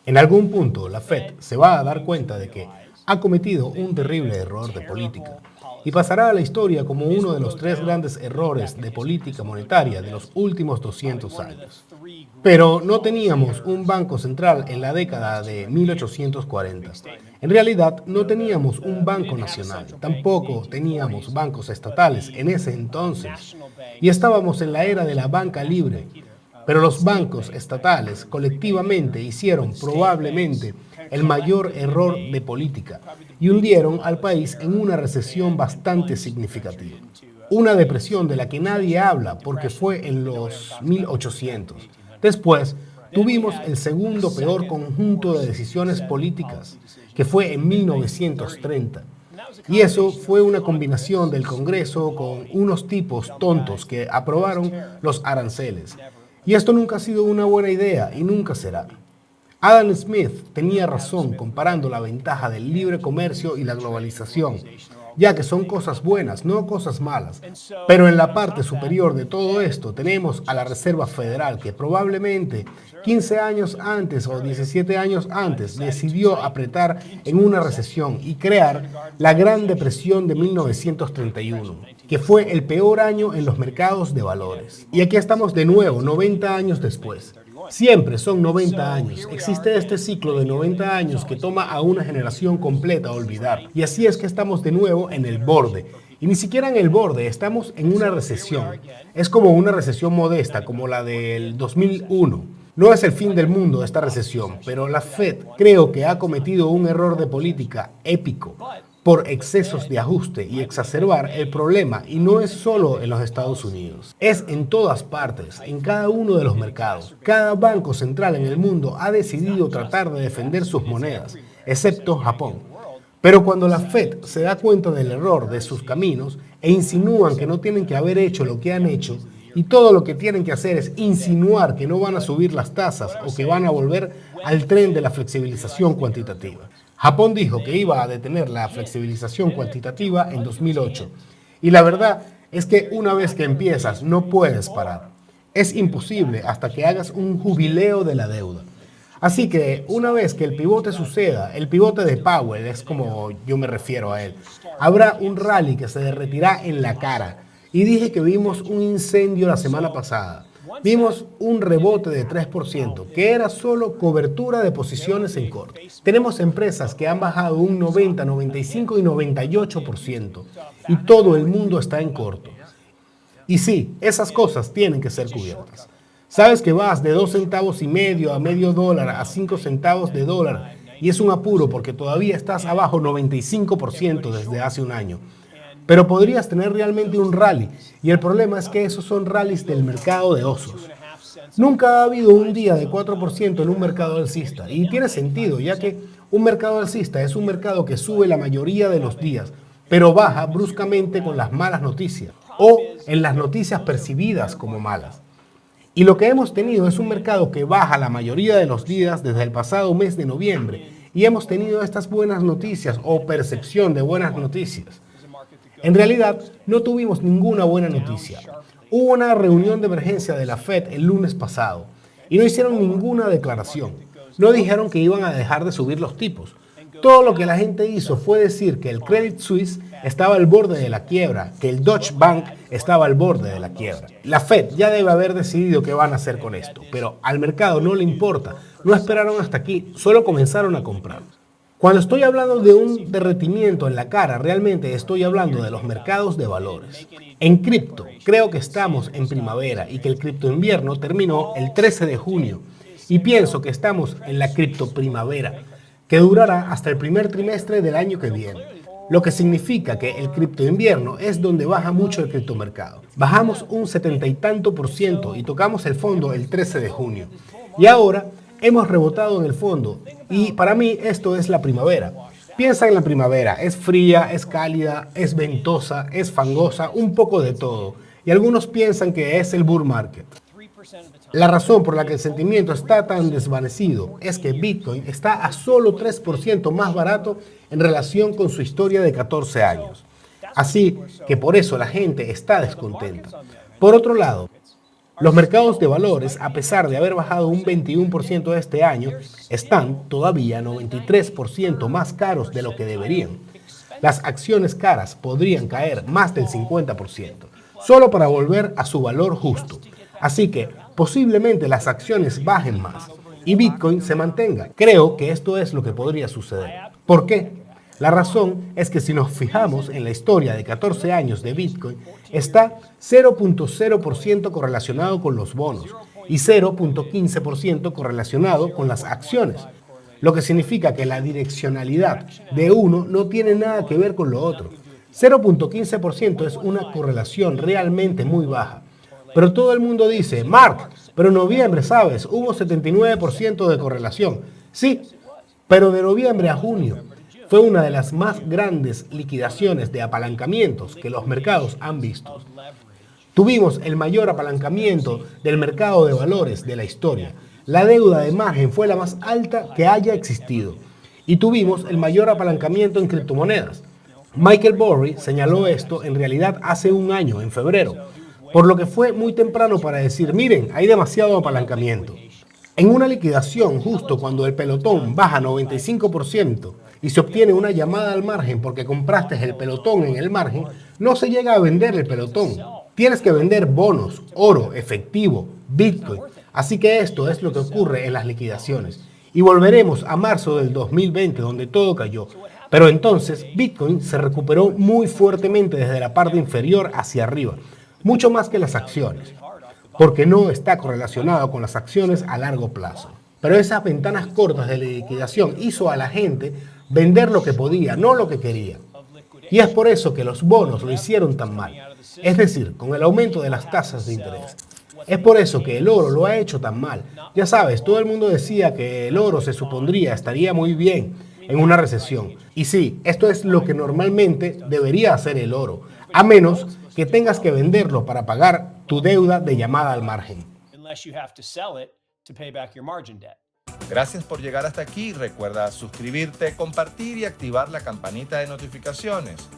En algún punto, la Fed se va a dar cuenta de que ha cometido un terrible error de política y pasará a la historia como uno de los 3 grandes errores de política monetaria de los últimos 200 años. Pero no teníamos un banco central en la década de 1840. En realidad, no teníamos un banco nacional, tampoco teníamos bancos estatales en ese entonces. Y estábamos en la era de la banca libre. Pero los bancos estatales colectivamente hicieron probablemente el mayor error de política y hundieron al país en una recesión bastante significativa. Una depresión de la que nadie habla porque fue en los 1800. Después, tuvimos el segundo peor conjunto de decisiones políticas, que fue en 1930. Y eso fue una combinación del Congreso con unos tipos tontos que aprobaron los aranceles. Y esto nunca ha sido una buena idea y nunca será. Adam Smith tenía razón comparando la ventaja del libre comercio y la globalización, ya que son cosas buenas, no cosas malas. Pero en la parte superior de todo esto tenemos a la Reserva Federal, que probablemente 15 años antes o 17 años antes decidió apretar en una recesión y crear la Gran Depresión de 1931, que fue el peor año en los mercados de valores. Y aquí estamos de nuevo, 90 años después. Siempre son 90 años. Existe este ciclo de 90 años que toma a una generación completa a olvidar. Y así es que estamos de nuevo en el borde. Y ni siquiera en el borde, estamos en una recesión. Es como una recesión modesta, como la del 2001. No es el fin del mundo esta recesión, pero la Fed creo que ha cometido un error de política épico por excesos de ajuste y exacerbar el problema, y no es solo en los Estados Unidos, es en todas partes, en cada uno de los mercados. Cada banco central en el mundo ha decidido tratar de defender sus monedas, excepto Japón. Pero cuando la Fed se da cuenta del error de sus caminos e insinúan que no tienen que haber hecho lo que han hecho, y todo lo que tienen que hacer es insinuar que no van a subir las tasas o que van a volver al tren de la flexibilización cuantitativa. Japón dijo que iba a detener la flexibilización cuantitativa en 2008. Y la verdad es que una vez que empiezas no puedes parar. Es imposible hasta que hagas un jubileo de la deuda. Así que una vez que el pivote suceda, el pivote de Powell es como yo me refiero a él, habrá un rally que se derretirá en la cara. Y dije que vimos un incendio la semana pasada. Vimos un rebote de 3%, que era solo cobertura de posiciones en corto. Tenemos empresas que han bajado un 90, 95 y 98%, y todo el mundo está en corto. Y sí, esas cosas tienen que ser cubiertas. Sabes que vas de 2 centavos y medio a medio dólar a 5 centavos de dólar, y es un apuro porque todavía estás abajo 95% desde hace un año. Pero podrías tener realmente un rally, y el problema es que esos son rallies del mercado de osos. Nunca ha habido un día de 4% en un mercado alcista, y tiene sentido, ya que un mercado alcista es un mercado que sube la mayoría de los días, pero baja bruscamente con las malas noticias, o en las noticias percibidas como malas. Y lo que hemos tenido es un mercado que baja la mayoría de los días desde el pasado mes de noviembre, y hemos tenido estas buenas noticias o percepción de buenas noticias. En realidad, no tuvimos ninguna buena noticia. Hubo una reunión de emergencia de la Fed el lunes pasado y no hicieron ninguna declaración. No dijeron que iban a dejar de subir los tipos. Todo lo que la gente hizo fue decir que el Credit Suisse estaba al borde de la quiebra, que el Deutsche Bank estaba al borde de la quiebra. La Fed ya debe haber decidido qué van a hacer con esto, pero al mercado no le importa. No esperaron hasta aquí, solo comenzaron a comprar. Cuando estoy hablando de un derretimiento en la cara, realmente estoy hablando de los mercados de valores. En cripto, creo que estamos en primavera y que el cripto invierno terminó el 13 de junio. Y pienso que estamos en la cripto primavera, que durará hasta el primer trimestre del año que viene. Lo que significa que el cripto invierno es donde baja mucho el criptomercado. Bajamos un 70 y tanto % y tocamos el fondo el 13 de junio. Y ahora hemos rebotado en el fondo, y para mí esto es la primavera. Piensa en la primavera, es fría, es cálida, es ventosa, es fangosa, un poco de todo. Y algunos piensan que es el bull market. La razón por la que el sentimiento está tan desvanecido es que Bitcoin está a solo 3% más barato en relación con su historia de 14 años. Así que por eso la gente está descontenta. Por otro lado, Los mercados de valores, a pesar de haber bajado un 21% este año, están todavía 93% más caros de lo que deberían. Las acciones caras podrían caer más del 50%, solo para volver a su valor justo. Así que posiblemente las acciones bajen más y Bitcoin se mantenga. Creo que esto es lo que podría suceder. ¿Por qué? La razón es que si nos fijamos en la historia de 14 años de Bitcoin, está 0.0% correlacionado con los bonos y 0.15% correlacionado con las acciones, lo que significa que la direccionalidad de uno no tiene nada que ver con lo otro. 0.15% es una correlación realmente muy baja. Pero todo el mundo dice, Mark, pero en noviembre, ¿sabes? Hubo 79% de correlación. Sí, pero de noviembre a junio fue una de las más grandes liquidaciones de apalancamientos que los mercados han visto. Tuvimos el mayor apalancamiento del mercado de valores de la historia. La deuda de margen fue la más alta que haya existido. Y tuvimos el mayor apalancamiento en criptomonedas. Michael Burry señaló esto en realidad hace un año, en febrero, por lo que fue muy temprano para decir, miren, hay demasiado apalancamiento. En una liquidación, justo cuando el pelotón baja 95% y se obtiene una llamada al margen porque compraste el pelotón en el margen, no se llega a vender el pelotón. Tienes que vender bonos, oro, efectivo, Bitcoin. Así que esto es lo que ocurre en las liquidaciones. Y volveremos a marzo del 2020, donde todo cayó. Pero entonces Bitcoin se recuperó muy fuertemente desde la parte inferior hacia arriba, mucho más que las acciones, porque no está correlacionado con las acciones a largo plazo. Pero esas ventanas cortas de liquidación hizo a la gente vender lo que podía, no lo que quería. Y es por eso que los bonos lo hicieron tan mal, es decir, con el aumento de las tasas de interés. Es por eso que el oro lo ha hecho tan mal. Ya sabes, todo el mundo decía que el oro se supondría estaría muy bien en una recesión. Y sí, esto es lo que normalmente debería hacer el oro, a menos que tengas que venderlo para pagar tu deuda de llamada al margen. Gracias por llegar hasta aquí. Recuerda suscribirte, compartir y activar la campanita de notificaciones.